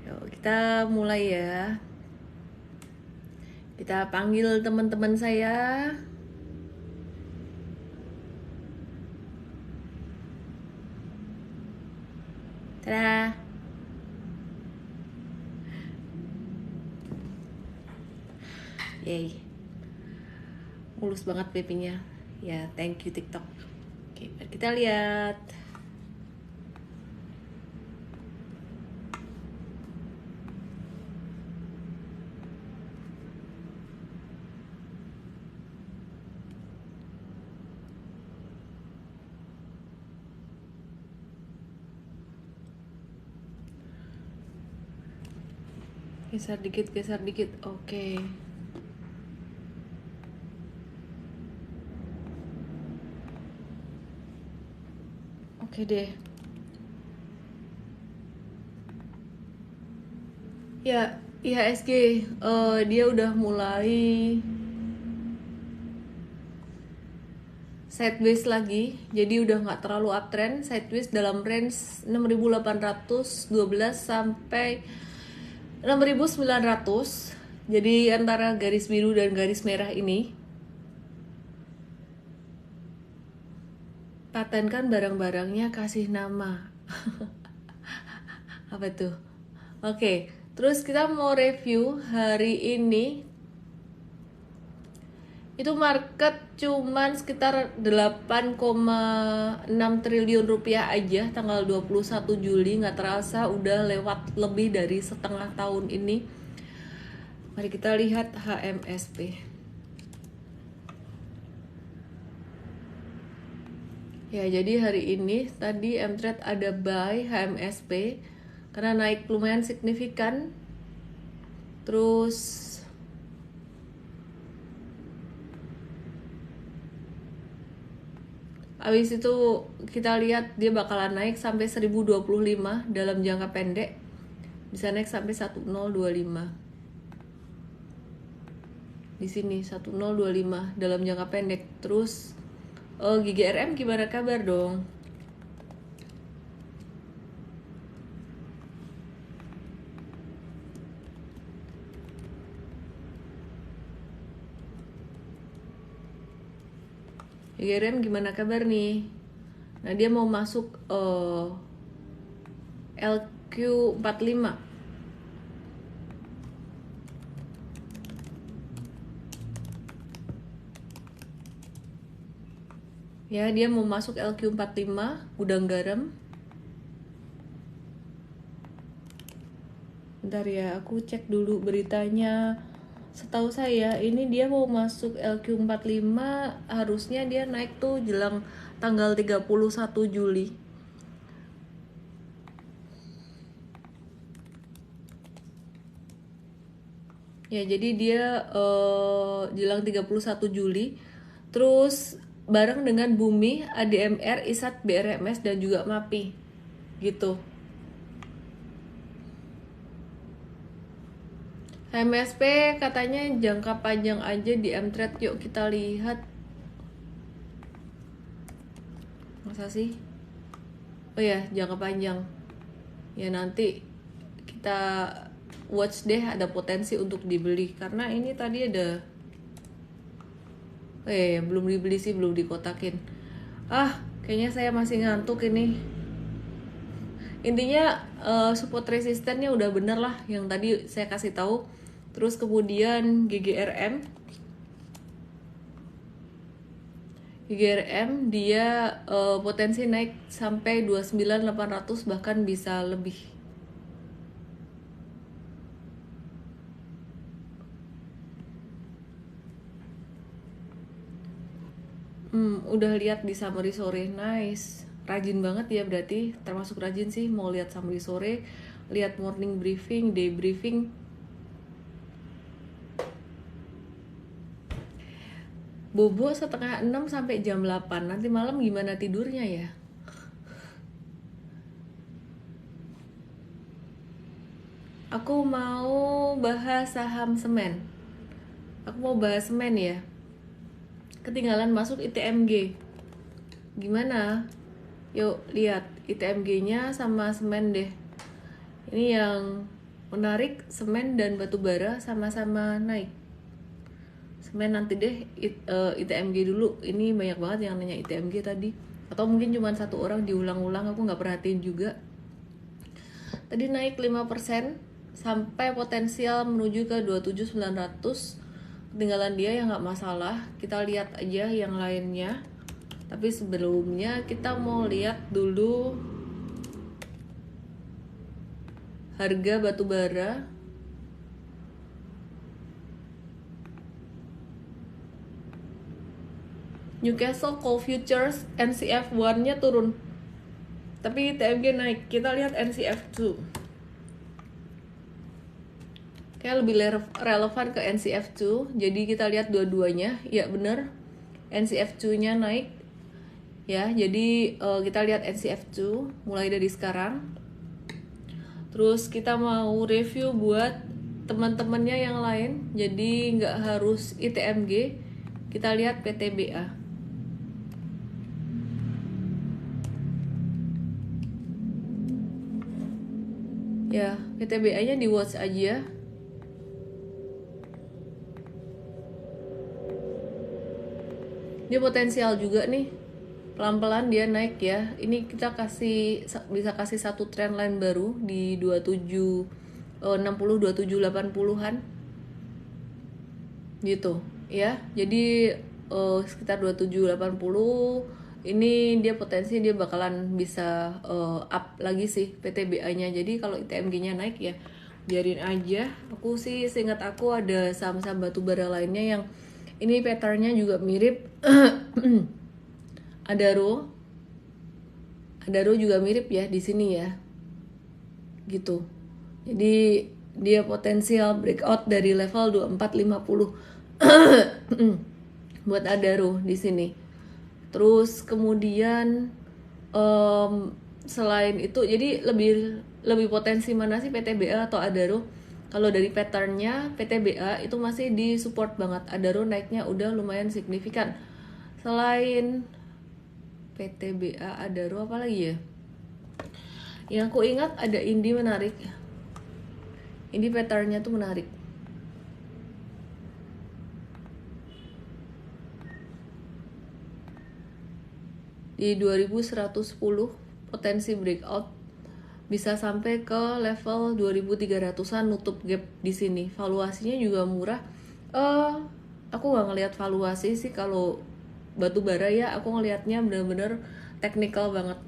Yuk, kita mulai ya. Kita panggil teman-teman saya. Tada. Yay. Mulus banget pipinya. Ya, thank you TikTok. Oke, mari kita lihat. Geser dikit, geser dikit. Oke. Oke deh. Ya, IHSG dia udah mulai sideways lagi, jadi udah nggak terlalu uptrend, sideways dalam range 6.812 sampai 6.900. Jadi antara garis biru dan garis merah ini. Patenkan barang-barangnya, kasih nama. Apa tuh? Oke, terus kita mau review hari ini. Itu market cuman sekitar 8,6 triliun rupiah aja tanggal 21 Juli. Nggak terasa udah lewat lebih dari setengah tahun ini. Mari kita lihat HMSP. Ya, jadi hari ini tadi M-Trade ada buy HMSP karena naik lumayan signifikan. Terus habis itu kita lihat dia bakalan naik sampai 1025 dalam jangka pendek. Bisa naik sampai 1025. Di sini 1025 dalam jangka pendek. Terus GGRM gimana kabar dong? GGRM gimana kabar nih? Nah, dia mau masuk LQ45. Ya, dia mau masuk LQ45, gudang garam. Bentar ya, aku cek dulu beritanya. Setahu saya, ini dia mau masuk LQ45, harusnya dia naik tuh jelang tanggal 31 Juli. Ya, jadi dia jelang 31 Juli. Terus bareng dengan Bumi, ADMR, ISAT, BRMS, dan juga MAPI. Gitu. HMSP katanya jangka panjang aja di M-Trade. Yuk kita lihat. Masa sih? Oh ya, jangka panjang. Ya nanti kita watch deh, ada potensi untuk dibeli. Karena ini tadi ada... Oh ya, belum dibeli sih, belum dikotakin. Kayaknya saya masih ngantuk ini. Intinya support resistennya udah bener lah yang tadi saya kasih tahu. Terus kemudian GGRM dia potensi naik sampai 29.800 bahkan bisa lebih. Udah lihat di summary sore, nice. Rajin banget ya berarti, termasuk rajin sih mau lihat summary sore, lihat morning briefing, day briefing. Bobo setengah 6 sampai jam 8. Nanti malam gimana tidurnya ya? Aku mau bahas saham semen. Aku mau bahas semen ya. Ketinggalan masuk ITMG. Gimana? Yuk lihat ITMG-nya sama semen deh. Ini yang menarik. Semen dan batu bara sama-sama naik. Semen nanti deh, ITMG dulu. Ini banyak banget yang nanya ITMG tadi, atau mungkin cuma satu orang diulang-ulang, aku nggak perhatiin juga. Tadi naik 5% sampai potensial menuju ke 27.900. Ketinggalan dia ya nggak masalah, kita lihat aja yang lainnya. Tapi sebelumnya kita mau lihat dulu harga batu bara. Newcastle Coal Futures NCF1 nya turun, tapi TMG naik. Kita lihat NCF2, kayak lebih relevan ke NCF2, jadi kita lihat dua-duanya. Ya bener, NCF2 nya naik ya, jadi kita lihat NCF2 mulai dari sekarang. Terus kita mau review buat teman-temannya yang lain, jadi nggak harus ITMG. Kita lihat PTBA. Ya, PTBA-nya di watch aja. Dia potensial juga nih. Pelan-pelan dia naik ya. Ini kita bisa kasih satu trend line baru di 2760 2780-an. Gitu, ya. Jadi sekitar 2780 ini dia potensi dia bakalan bisa up lagi sih PTBA-nya. Jadi kalau ITMG-nya naik ya biarin aja. Aku sih seingat aku ada saham-saham batubara lainnya yang ini pattern-nya juga mirip. Adaro juga mirip ya di sini ya. Gitu. Jadi dia potensial breakout dari level 2450 buat Adaro di sini. Terus kemudian selain itu, jadi lebih potensi mana sih, PTBA atau Adaro? Kalau dari patternnya PTBA itu masih di support banget. Adaro naiknya udah lumayan signifikan. Selain PTBA, Adaro apa lagi ya? Yang aku ingat ada Indi menarik. Ini patternnya tuh menarik. Di 2110 potensi breakout bisa sampai ke level 2300-an, nutup gap di sini. Valuasinya juga murah. Aku nggak ngelihat valuasi sih kalau batu bara ya. Aku ngelihatnya bener-bener teknikal banget.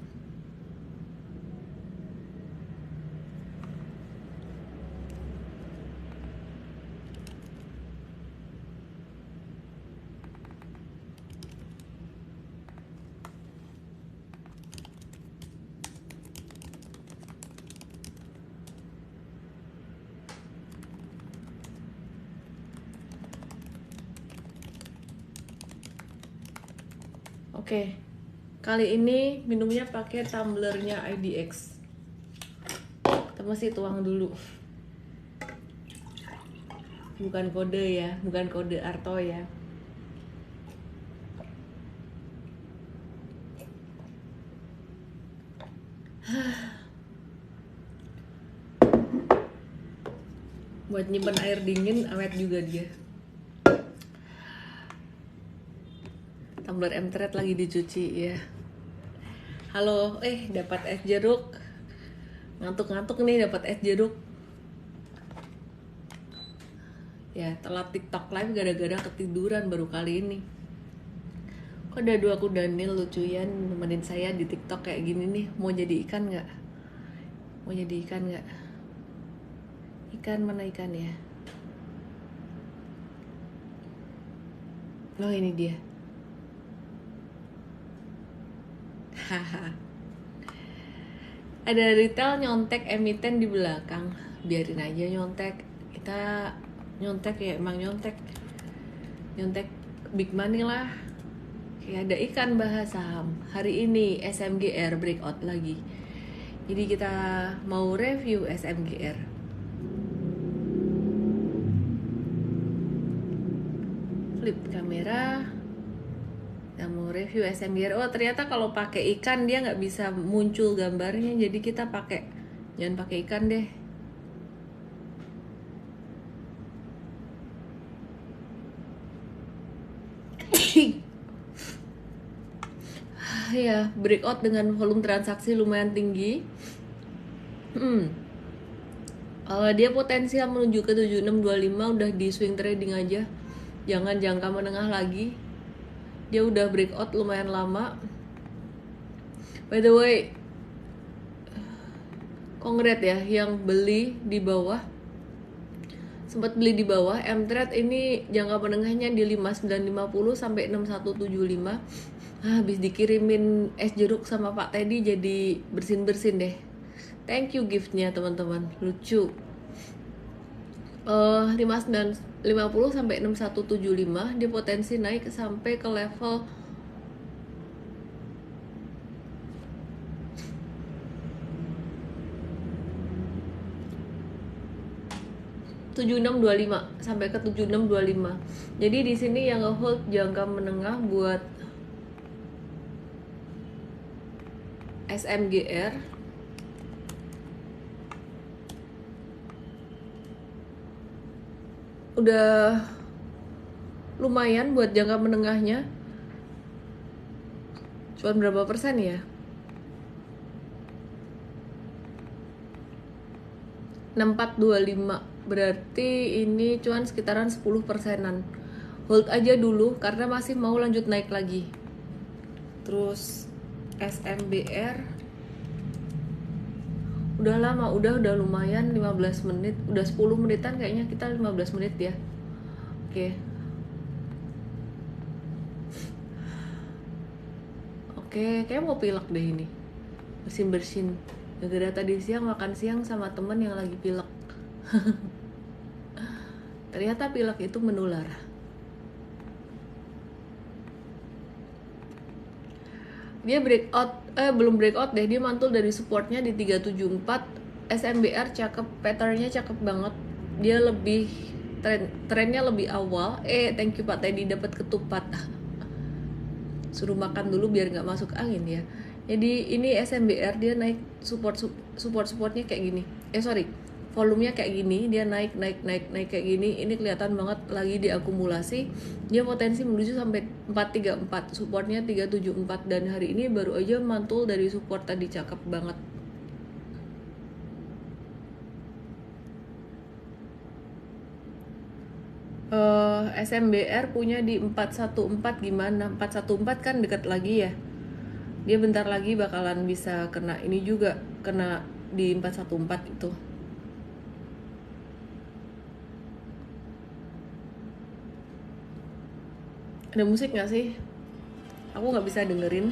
Oke, kali ini minumnya pakai tumblernya IDX. Kita masih tuang dulu. Bukan kode ya, bukan kode Arto ya. Buat nyimpen air dingin, awet juga dia. Tumbler M-Thread lagi dicuci ya. Halo, dapat es jeruk. Ngantuk-ngantuk nih dapat es jeruk. Ya, telat TikTok live gara-gara ketiduran baru kali ini. Kok ada dua kudanil lucuyan nemenin saya di TikTok kayak gini nih. Mau jadi ikan nggak? Mau jadi ikan nggak? Ikan mana ikan ya? Oh, ini dia. Ada retail nyontek emiten di belakang. Biarin aja nyontek. Kita nyontek ya emang nyontek big money lah. Kayak ada ikan bahas saham. Hari ini SMGR breakout lagi. Jadi kita mau review SMGR. Flip kamera. Kita mau review SMGR. Oh, ternyata kalau pakai ikan dia nggak bisa muncul gambarnya. Jadi kita jangan pakai ikan deh. ya breakout dengan volume transaksi lumayan tinggi. Dia potensial menuju ke 7625, udah di swing trading aja, jangan jangka menengah lagi. Dia udah breakout lumayan lama. By the way, kongret ya yang beli di bawah, sempat beli di bawah. M-Trade ini jangka menengahnya di 5950 sampai 6175. Habis dikirimin es jeruk sama Pak Teddy jadi bersin-bersin deh. Thank you giftnya teman-teman, lucu. 5950 sampai 6175, dia potensi naik sampai ke level 7625 sampai ke 7625. Jadi di sini yang nge-hold jangka menengah buat SMGR udah lumayan buat jangka menengahnya. Cuman berapa persen ya? 6425, berarti ini cuan sekitaran 10 persenan. Hold aja dulu karena masih mau lanjut naik lagi. Terus SMBR udah lama, udah lumayan 15 menit, udah 10 menitan kayaknya, kita 15 menit ya. Oke, kayak mau pilek deh ini, bersin-bersin. Gara-gara tadi siang makan siang sama temen yang lagi pilek. Ternyata pilek itu menular. Dia breakout, belum breakout deh, dia mantul dari supportnya di 374. SMBR cakep, patternnya cakep banget. Dia lebih trennya lebih awal. Thank you Pak Teddy, dapat ketupat. Suruh makan dulu biar nggak masuk angin ya. Jadi ini SMBR dia naik supportnya kayak gini. Volumenya kayak gini, dia naik kayak gini. Ini kelihatan banget lagi diakumulasi. Dia potensi menuju sampai 434, supportnya 374, dan hari ini baru aja mantul dari support tadi, cakep banget. SMBR punya di 414, gimana? 414 kan dekat lagi ya. Dia bentar lagi bakalan bisa kena ini juga, kena di 414 itu. Ada musik gak sih? Aku gak bisa dengerin.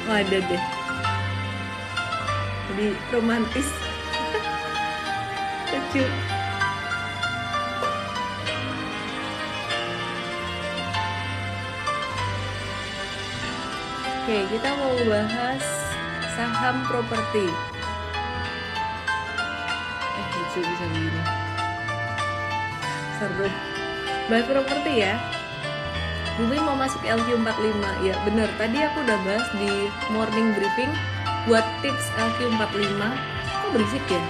Ada deh. Jadi romantis. Lucu. Oke, kita mau bahas saham properti. Lucu bisa begini. Seru. Bahas properti ya. Bumi mau masuk LQ45. Ya bener, tadi aku udah bahas di morning briefing buat tips LQ45. Kok berisik ya?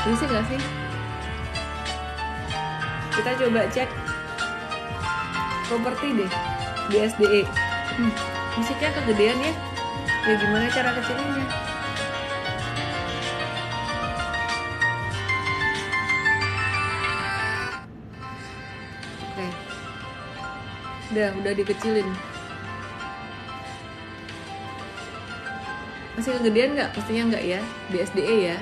Berisik gak sih? Kita coba cek properti deh di SDE. Musiknya kegedean ya. Ya gimana cara kecilinnya? Oke. Udah dikecilin. Masih kegedean nggak? Pastinya nggak ya. BSDE ya.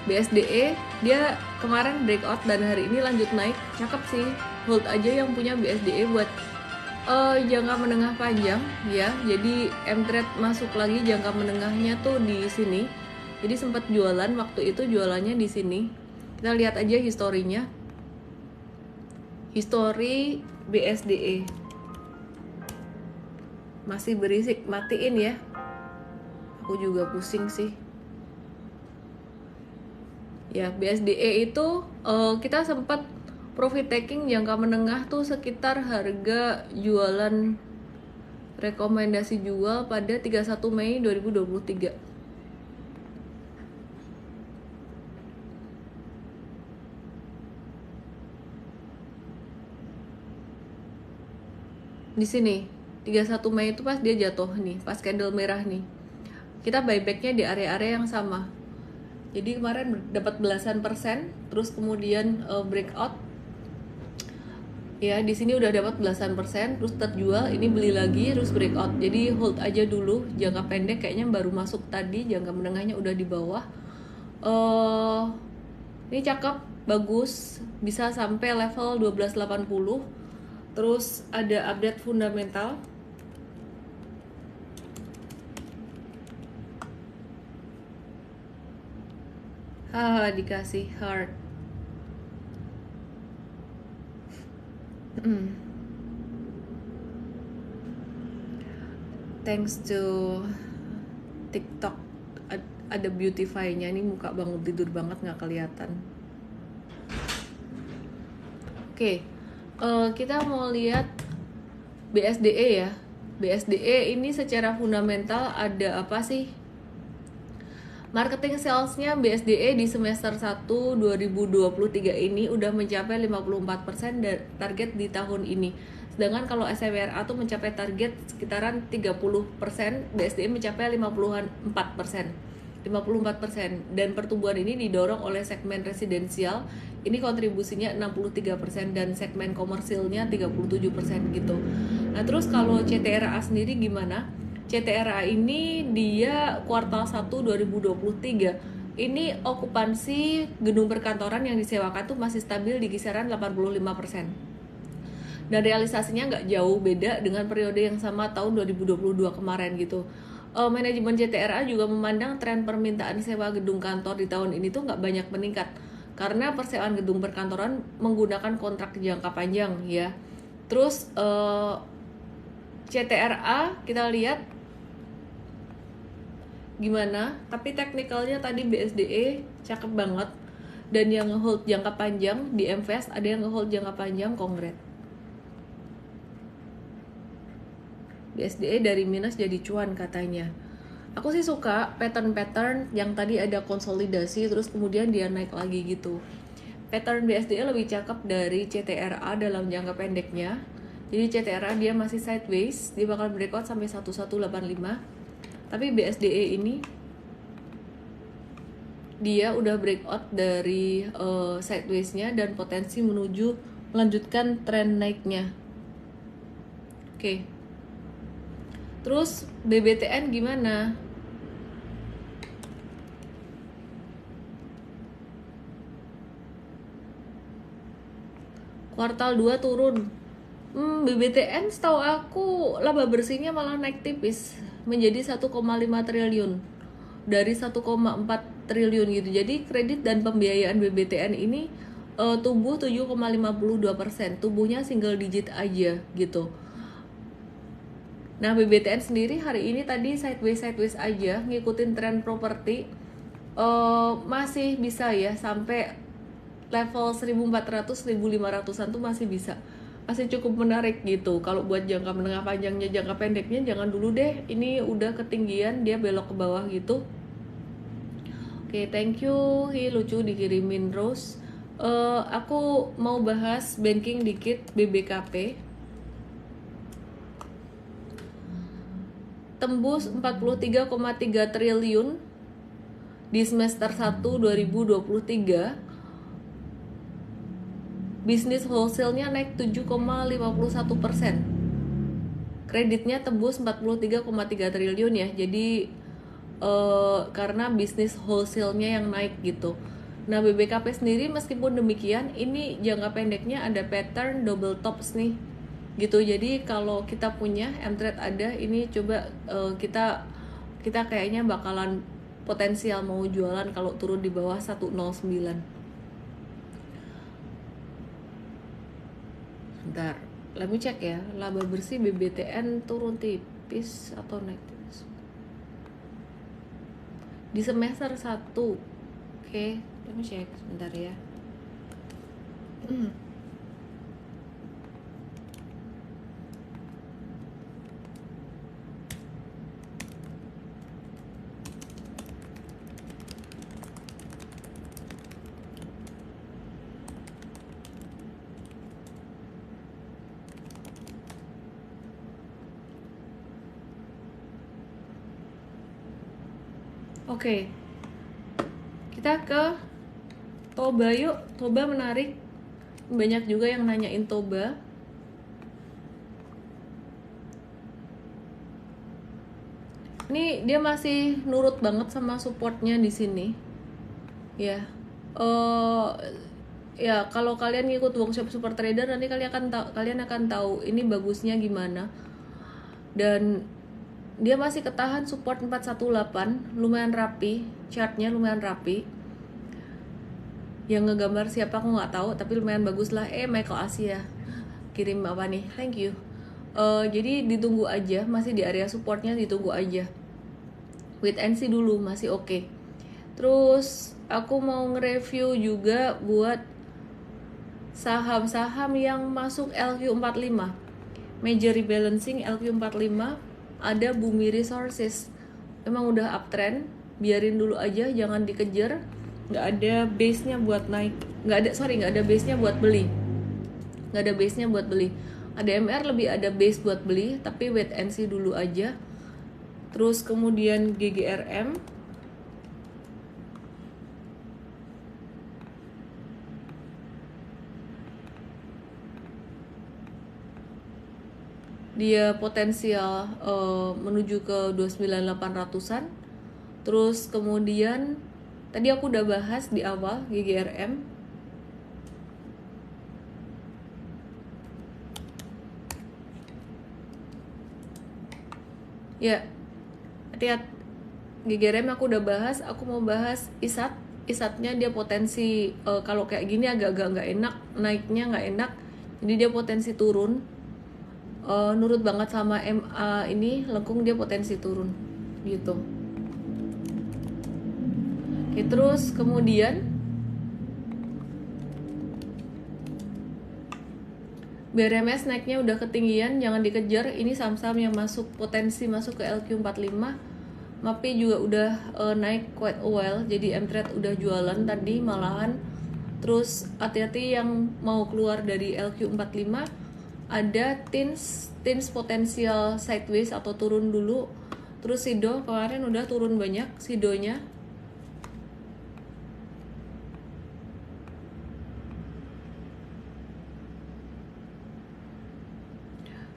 BSDE dia kemarin breakout dan hari ini lanjut naik, cakep sih. Hold aja yang punya BSDE buat jangka menengah panjang ya. Jadi M-Trade masuk lagi jangka menengahnya tuh di sini. Jadi sempat jualan waktu itu, jualannya di sini. Kita lihat aja historinya. History BSDE. Masih berisik, matiin ya. Aku juga pusing sih. Ya, BSDE itu kita sempat profit taking jangka menengah tuh sekitar harga jualan rekomendasi jual pada 31 Mei 2023. di sini 31 Mei itu pas dia jatuh nih, pas candle merah nih, kita buybacknya di area-area yang sama. Jadi kemarin dapat belasan persen, terus kemudian breakout ya, di sini udah dapat belasan persen, terus terjual, ini beli lagi, terus breakout. Jadi hold aja dulu, jangka pendek kayaknya baru masuk tadi, jangka menengahnya udah di bawah. Ini cakep, bagus, bisa sampai level 1280. Terus ada update fundamental. Dikasih heart. Thanks to TikTok ada beautify-nya. Ini muka bangun tidur banget nggak kelihatan. Oke, kita mau lihat BSDE ya. BSDE ini secara fundamental ada apa sih? Marketing salesnya BSDE di semester 1 2023 ini udah mencapai 54% target di tahun ini. Sedangkan kalau SMRA tuh mencapai target sekitaran 30%, BSDE mencapai 54%. Dan pertumbuhan ini didorong oleh segmen residensial, ini kontribusinya 63%, dan segmen komersilnya 37% gitu. Nah, terus kalau CTRA sendiri gimana? CTRA ini dia kuartal 1 2023 ini okupansi gedung perkantoran yang disewakan tuh masih stabil di kisaran 85%. Dan realisasinya nggak jauh beda dengan periode yang sama tahun 2022 kemarin gitu. Manajemen CTRA juga memandang tren permintaan sewa gedung kantor di tahun ini tuh nggak banyak meningkat karena persewaan gedung perkantoran menggunakan kontrak jangka panjang ya. Terus CTRA kita lihat gimana, tapi teknikalnya tadi BSDE cakep banget, dan yang ngehold jangka panjang di MVS ada yang ngehold jangka panjang Kongret. BSDE dari minus jadi cuan katanya. Aku sih suka pattern-pattern yang tadi ada konsolidasi terus kemudian dia naik lagi gitu. Pattern BSDE lebih cakep dari CTRA dalam jangka pendeknya. Jadi CTRA dia masih sideways, dia bakal breakout sampai 1185. Tapi BSDE ini dia udah breakout dari sideways-nya dan potensi menuju melanjutkan tren naiknya. Oke. Terus BBTN gimana? Kuartal 2 turun. BBTN setahu aku laba bersihnya malah naik tipis menjadi 1,5 triliun dari 1,4 triliun gitu. Jadi kredit dan pembiayaan BBTN ini tumbuh 7,52%. Tumbuhnya single digit aja gitu. Nah, BBTN sendiri hari ini tadi sideways aja ngikutin tren properti. Masih bisa ya sampai level 1400-1500an tuh masih bisa. Masih cukup menarik gitu. Kalau buat jangka menengah panjangnya, jangka pendeknya jangan dulu deh. Ini udah ketinggian, dia belok ke bawah gitu. Oke, thank you. Lucu dikirimin Rose. Aku mau bahas banking dikit, BBKP. Tembus 43,3 triliun di semester 1 2023. Bisnis wholesale-nya naik 7,51%. Kreditnya tembus 43,3 triliun ya. Jadi karena bisnis wholesale-nya yang naik gitu. Nah, BBKP sendiri meskipun demikian, ini jangka pendeknya ada pattern double tops nih gitu. Jadi kalau kita punya M-Trade ada, ini coba kita kayaknya bakalan potensial mau jualan kalau turun di bawah 109. Bentar, let me cek ya. Laba bersih BBTN turun tipis atau naik tipis di semester 1. Oke, let me cek sebentar ya. Oke, kita ke Toba yuk. Toba menarik, banyak juga yang nanyain Toba. Ini dia masih nurut banget sama supportnya di sini ya. Ya kalau kalian ngikut workshop super trader nanti kalian akan tahu ini bagusnya gimana. Dan dia masih ketahan support 418, lumayan rapi, chartnya lumayan rapi. Yang ngegambar siapa aku nggak tahu, tapi lumayan bagus lah. Michael Asia kirim apa nih, thank you. Jadi ditunggu aja, masih di area supportnya, ditunggu aja. Wait and see dulu, masih oke. Terus aku mau nge-review juga buat saham-saham yang masuk LQ45, major rebalancing LQ45. Ada Bumi Resources, emang udah uptrend, biarin dulu aja, jangan dikejar. Nggak ada base nya buat naik, nggak ada base nya buat beli, nggak ada base nya buat beli. ADMR lebih ada base buat beli, tapi wait and see dulu aja. Terus kemudian GGRM, dia potensial menuju ke 29.800-an. Terus kemudian tadi aku udah bahas di awal GGRM. Ya, lihat GGRM aku udah bahas. Aku mau bahas ISAT. ISATnya dia potensi kalau kayak gini agak-agak nggak enak, naiknya nggak enak, jadi dia potensi turun. Nurut banget sama MA ini, lengkung, dia potensi turun gitu. Oke, terus kemudian BRMS naiknya udah ketinggian, jangan dikejar. Ini saham-saham yang potensi masuk ke LQ45. MAPI juga udah naik quite a while, jadi M-Trade udah jualan tadi malahan. Terus hati-hati yang mau keluar dari LQ45. Ada TINS potensial sideways atau turun dulu. Terus SIDO kemarin udah turun banyak SIDO-nya.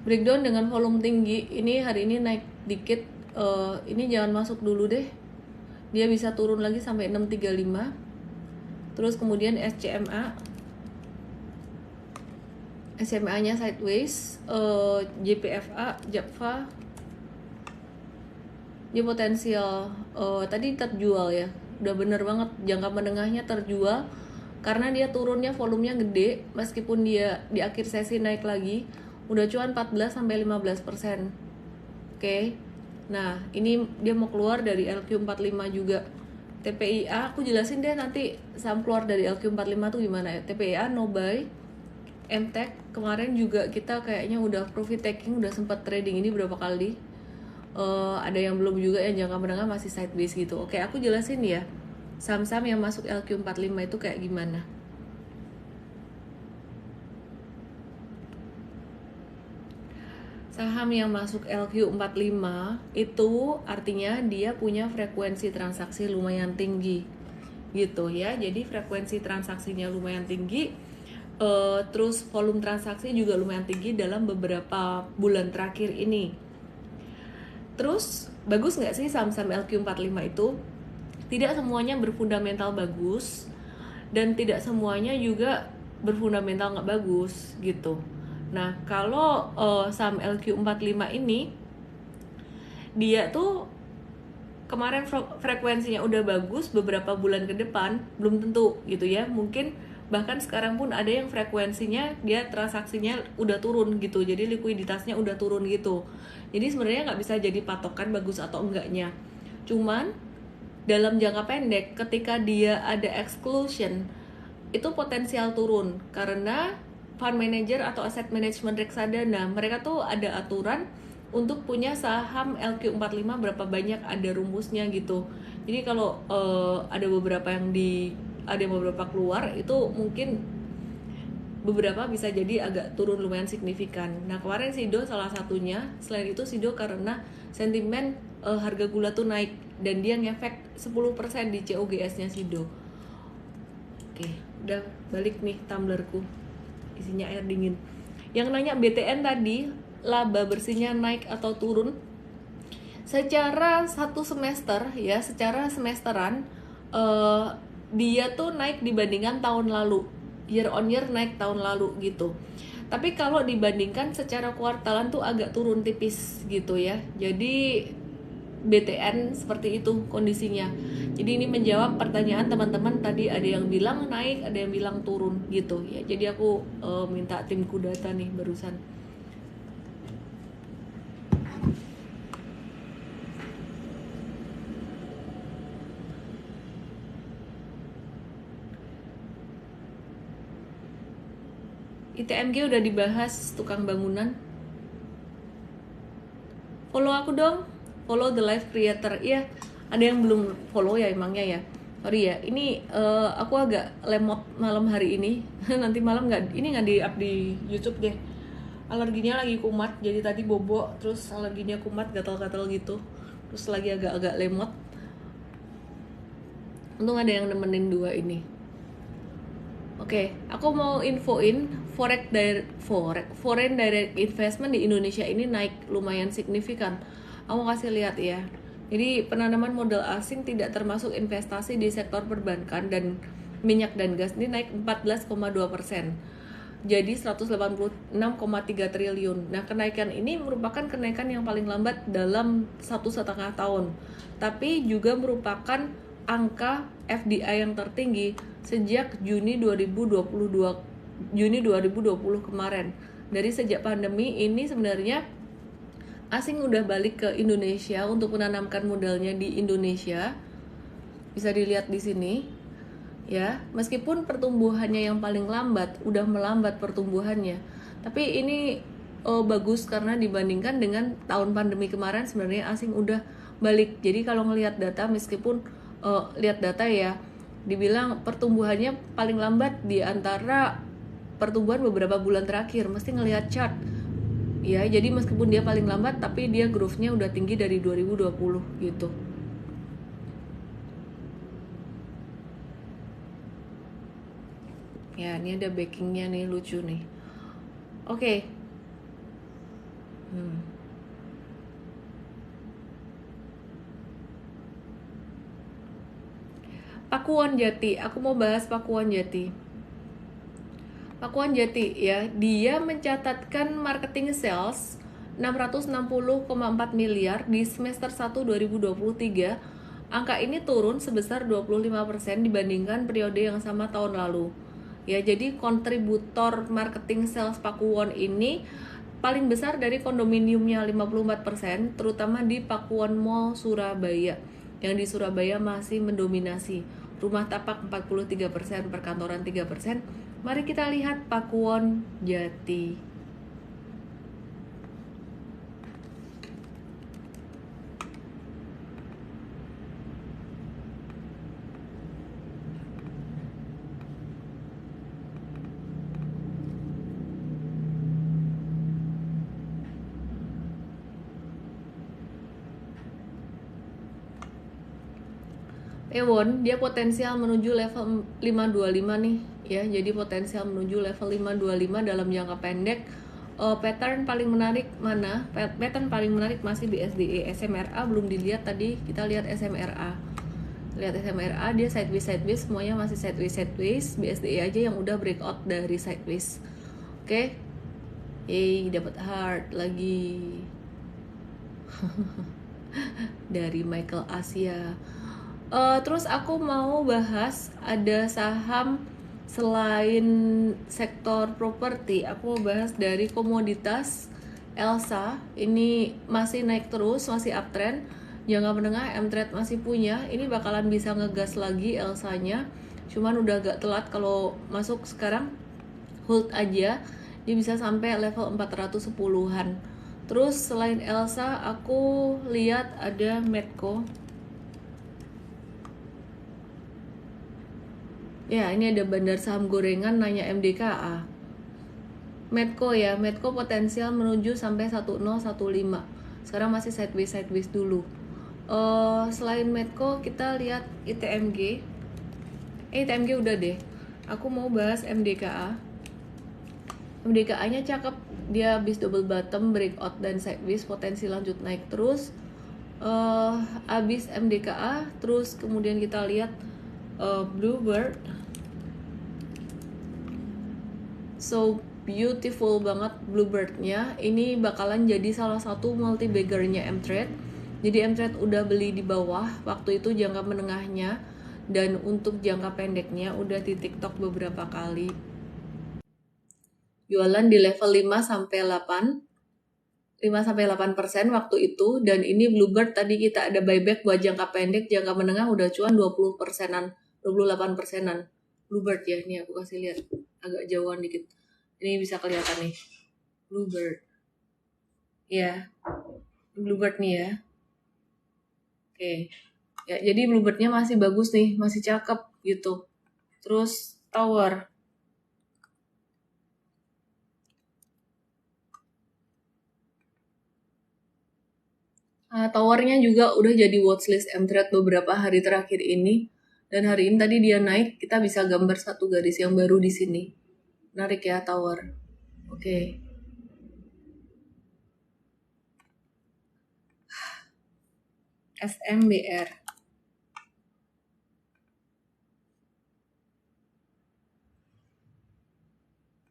Breakdown dengan volume tinggi, ini hari ini naik dikit. Ini jangan masuk dulu deh, dia bisa turun lagi sampai 635. Terus kemudian SCMA nya sideways. JPFA, JAPFA, dia potensial tadi terjual ya, udah bener banget, jangka menengahnya terjual karena dia turunnya volumenya gede. Meskipun dia di akhir sesi naik lagi, udah cuan 14-15%. Oke. Nah, ini dia mau keluar dari LQ45 juga. TPIA aku jelasin deh nanti saham keluar dari LQ45 tuh gimana ya. TPIA no buy. MTech kemarin juga kita kayaknya udah profit taking, udah sempat trading ini berapa kali. Ada yang belum juga, yang jangka menengah masih sideways gitu. Oke, aku jelasin ya saham-saham yang masuk LQ45 itu kayak gimana. Saham yang masuk LQ45 itu artinya dia punya frekuensi transaksi lumayan tinggi gitu ya. Jadi frekuensi transaksinya lumayan tinggi, terus volume transaksi juga lumayan tinggi dalam beberapa bulan terakhir ini. Terus bagus nggak sih saham-saham LQ45 itu? Tidak semuanya berfundamental bagus, dan tidak semuanya juga berfundamental nggak bagus gitu. Nah, kalau saham LQ45 ini, dia tuh kemarin frekuensinya udah bagus, beberapa bulan ke depan belum tentu gitu ya. Mungkin bahkan sekarang pun ada yang frekuensinya dia transaksinya udah turun gitu, jadi likuiditasnya udah turun gitu. Jadi sebenarnya nggak bisa jadi patokan bagus atau enggaknya. Cuman dalam jangka pendek ketika dia ada exclusion, itu potensial turun karena fund manager atau asset management reksadana, mereka tuh ada aturan untuk punya saham LQ45 berapa banyak, ada rumusnya gitu. Jadi kalau ada beberapa keluar, itu mungkin beberapa bisa jadi agak turun lumayan signifikan. Nah, kemarin SIDO salah satunya. Selain itu SIDO karena sentimen harga gula tuh naik dan dia ngefek 10% di COGS-nya Sido. Oke, udah balik nih tumblerku, isinya air dingin. Yang nanya BTN tadi, laba bersihnya naik atau turun? Secara satu semester ya, secara semesteran dia tuh naik dibandingkan tahun lalu, year on year naik tahun lalu gitu. Tapi kalau dibandingkan secara kuartalan tuh agak turun tipis gitu ya. Jadi BTN seperti itu kondisinya. Jadi ini menjawab pertanyaan teman-teman tadi, ada yang bilang naik, ada yang bilang turun gitu ya. Jadi aku minta timku data nih barusan. ITMG udah dibahas, tukang bangunan. Follow aku dong, follow the live creator. Iya, ada yang belum follow ya emangnya ya. Sorry ya, ini aku agak lemot malam hari ini. Nanti malam nggak di up di YouTube deh. Alerginya lagi kumat, jadi tadi bobo, terus alerginya kumat, gatal-gatal gitu. Terus lagi agak-agak lemot. Untung ada yang nemenin dua ini. Oke, aku mau infoin foreign direct investment di Indonesia ini naik lumayan signifikan. Aku kasih lihat ya. Jadi penanaman modal asing tidak termasuk investasi di sektor perbankan dan minyak dan gas ini naik 14,2%. Jadi 186,3 triliun. Nah, kenaikan ini merupakan kenaikan yang paling lambat dalam 1,5 tahun. Tapi juga merupakan angka FDI yang tertinggi sejak Juni 2020 kemarin. Dari sejak pandemi ini sebenarnya asing udah balik ke Indonesia untuk menanamkan modalnya di Indonesia. Bisa dilihat di sini. Ya, meskipun pertumbuhannya yang paling lambat, udah melambat pertumbuhannya. Tapi ini bagus karena dibandingkan dengan tahun pandemi kemarin sebenarnya asing udah balik. Jadi kalau ngelihat data, meskipun lihat data ya, dibilang pertumbuhannya paling lambat di antara pertumbuhan beberapa bulan terakhir, mesti ngelihat chart ya. Jadi meskipun dia paling lambat tapi dia growth-nya udah tinggi dari 2020 gitu. Ya, ini ada backingnya nih, lucu nih. Oke. Pakuwon Jati, aku mau bahas Pakuwon Jati. Pakuwon Jati ya, dia mencatatkan marketing sales 660,4 miliar di semester 1 2023. Angka ini turun sebesar 25% dibandingkan periode yang sama tahun lalu. Ya, jadi kontributor marketing sales Pakuwon ini paling besar dari kondominiumnya 54%, terutama di Pakuwon Mall Surabaya. Yang di Surabaya masih mendominasi. Rumah tapak 43%, perkantoran 3%. Mari kita lihat Pakuwon Jati. Ewon, dia potensial menuju level 525 nih ya. Jadi potensial menuju level 525 dalam jangka pendek. Pattern paling menarik mana? Pattern paling menarik masih BSDE. SMRA belum dilihat tadi, kita lihat SMRA. Lihat SMRA, dia sideways, semuanya masih sideways. BSDE aja yang udah breakout dari sideways. Oke. Yeay, dapat heart lagi. Dari Michael Asia. Terus aku mau bahas ada saham selain sektor properti. Aku mau bahas dari komoditas Elsa. Ini masih naik terus, masih uptrend. Jangka menengah M-Trade masih punya. Ini bakalan bisa ngegas lagi Elsanya. Cuman udah agak telat kalau masuk sekarang. Hold aja. Dia bisa sampai level 410-an. Terus selain Elsa, aku lihat ada Medco. Ya, ini ada bandar saham gorengan nanya MDKA. Medco ya, Medco potensial menuju sampai 1015. Sekarang masih sideways dulu. Selain Medco kita lihat ITMG. ITMG udah deh. Aku mau bahas MDKA. MDKA-nya cakep, dia habis double bottom, breakout dan sideways, potensi lanjut naik terus. Habis MDKA, terus kemudian kita lihat Bluebird. So beautiful banget Bluebird-nya. Ini bakalan jadi salah satu multi baggernya M-Trade. Jadi M-Trade udah beli di bawah waktu itu jangka menengahnya, dan untuk jangka pendeknya udah di TikTok beberapa kali. Jualan di level 5 sampai 8 5-8% waktu itu, dan ini Bluebird tadi kita ada buyback buat jangka pendek, jangka menengah udah cuan 20%-an, 28%-an. Bluebird ya, ini aku kasih lihat agak jauhan dikit. Ini bisa kelihatan nih. Bluebird. Ya. Bluebird nih ya. Oke. Ya, jadi Bluebird-nya masih bagus nih, masih cakep gitu. Terus Tower. Towernya juga udah jadi watchlist M-Trade beberapa hari terakhir ini. Dan hari ini tadi dia naik, kita bisa gambar satu garis yang baru di sini. Menarik ya Tower. Oke. SMBR.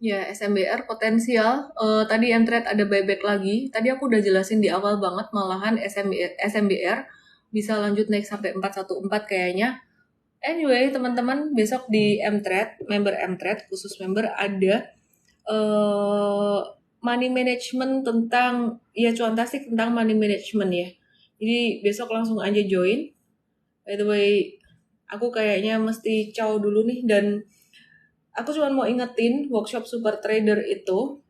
Ya, SMBR potensial. Tadi M-Trade ada buyback lagi. Tadi aku udah jelasin di awal banget, malahan SMBR bisa lanjut naik sampai 414 kayaknya. Anyway, teman-teman, besok di M-Trade, member M-Trade, khusus member ada money management tentang, ya cuantastik tentang money management ya. Jadi besok langsung aja join. By the way, aku kayaknya mesti ciao dulu nih, dan aku cuma mau ingetin workshop Super Trader itu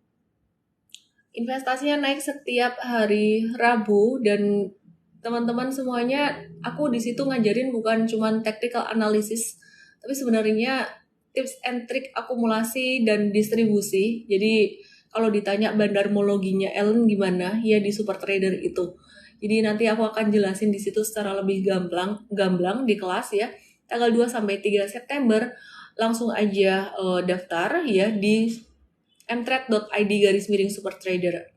investasinya naik setiap hari Rabu, dan teman-teman semuanya aku di situ ngajarin bukan cuma technical analysis, tapi sebenarnya tips and trick akumulasi dan distribusi. Jadi kalau ditanya bandarmologinya Ellen gimana, ya di Super Trader itu. Jadi nanti aku akan jelasin di situ secara lebih gamblang di kelas ya. Tanggal 2 sampai 3 September langsung aja daftar ya di mtrade.id/supertrader,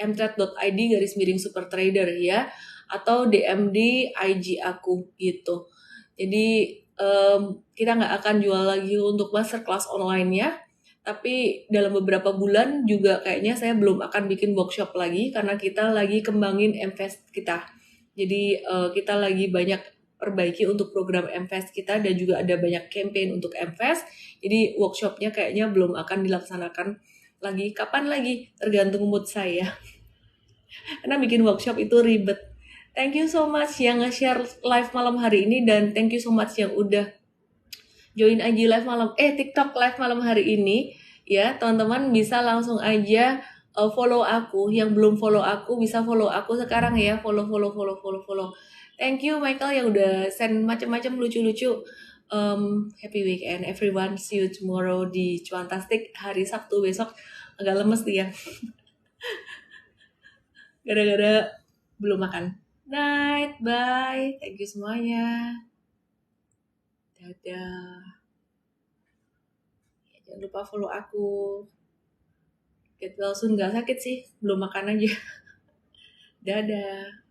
mtrade.id/supertrader ya, atau DM di IG aku gitu. Jadi kita nggak akan jual lagi untuk masterclass online-nya, tapi dalam beberapa bulan juga kayaknya saya belum akan bikin workshop lagi karena kita lagi kembangin MFest kita. Jadi kita lagi banyak perbaiki untuk program MFest kita, dan juga ada banyak campaign untuk MFest. Jadi workshopnya kayaknya belum akan dilaksanakan lagi. Kapan lagi? Tergantung mood saya. Karena bikin workshop itu ribet. Thank you so much yang nge-share live malam hari ini, dan thank you so much yang udah join IG live TikTok live malam hari ini. Ya, teman-teman bisa langsung aja follow aku. Yang belum follow aku bisa follow aku sekarang ya. Follow. Thank you Michael yang udah send macam-macam lucu-lucu. Happy weekend everyone. See you tomorrow di Cuantastik hari Sabtu besok. Agak lemes dia. Gara-gara belum makan. Night, bye. Thank you semuanya. Dadah. Jangan lupa follow aku. Get well soon, gak sakit sih. Belum makan aja. Dadah.